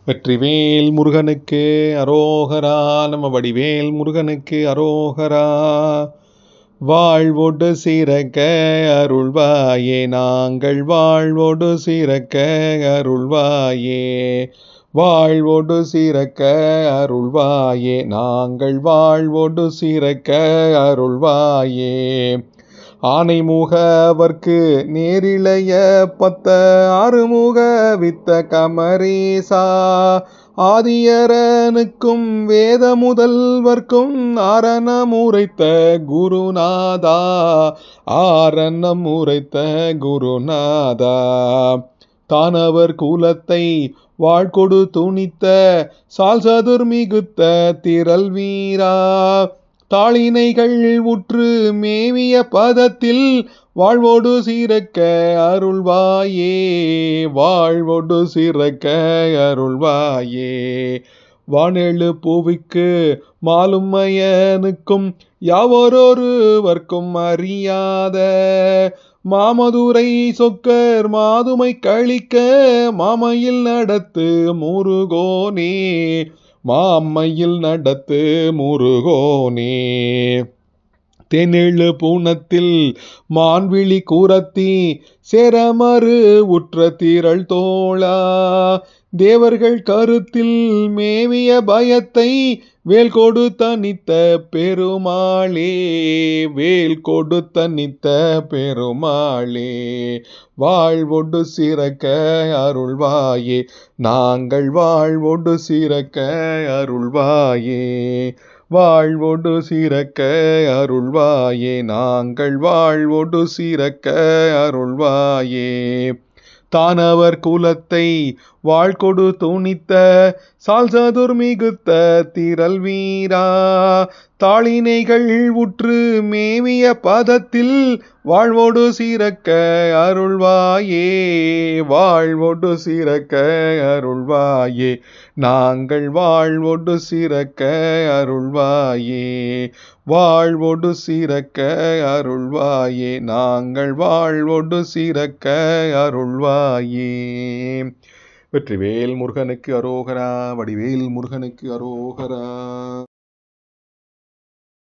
வெற்றிவேல் முருகனுக்கு அரோகரா. நம்ம வடிவேல் முருகனுக்கு அரோகரா. வாழ்வோடு சிறக்க அருள்வாயே, நாங்கள் வாழ்வோடு சிறக்க அருள்வாயே. வாழ்வோடு சிறக்க அருள்வாயே, நாங்கள் வாழ்வோடு சிறக்க அருள்வாயே. ஆனைமுகவர்க்கு நேரிழைய பத்த ஆறுமுக வித்த கமரேசா. ஆதியரனுக்கும் வேத முதல்வர்க்கும் ஆரணம் உரைத்த குருநாதா. ஆரணம் உரைத்த குருநாதா. தானவர் குலத்தை வாழ்கொடு துணித்த சால்சதுர் மிகுத்த திரள் வீரா. தாளினைகள் உற்று மேவிய பதத்தில் வாழ்வோடு சிறக்க அருள்வாயே. வாழ்வோடு சிறக்க அருள்வாயே. வானெழு பூவிக்கு மாலும் மயனுக்கும் யாவரொருவர்க்கும் அறியாத மாமதுரை சொக்கர் மாதுமை கழிக்க மாமையில் நடத்து முருகோனே. மாமையில் நடத்து முருகோனே. தென்னெழு பூனத்தில் மான்விழி கூரத்தி சேரமறு உற்ற திரள் தோளா. தேவர்கள் கருத்தில் மேவிய பயத்தை வேல் கொடு தனித்த பெருமாளே. வேல் கொடு தனித்த பெருமாளே. வாழ்வோடு சிறக்க அருள்வாயே, நாங்கள் வாழ்வோடு சிறக்க அருள்வாயே. வாழ்வோடு சிறக்க அருள்வாயே, நாங்கள் வாழ்வோடு சிறக்க அருள்வாயே. தானவர் குலத்தை வாழ்கொடு துணித்த சால்சதுர் மிகுத்த திரள் வீரா. தாளினைகள் உற்று மேவிய பதத்தில் வாழ்வோடு சிறக்க அருள்வாயே. வாழ்வோடு சிறக்க அருள்வாயே, நாங்கள் வாழ்வோடு சிறக்க அருள்வாயே. வாழ்வோடு சிறக்க அருள்வாயே, நாங்கள் வாழ்வோடு சிறக்க அருள்வாயே. வெற்றிவேல் முருகனுக்கு அரோகரா. வடிவேல் முருகனுக்கு அரோகரா.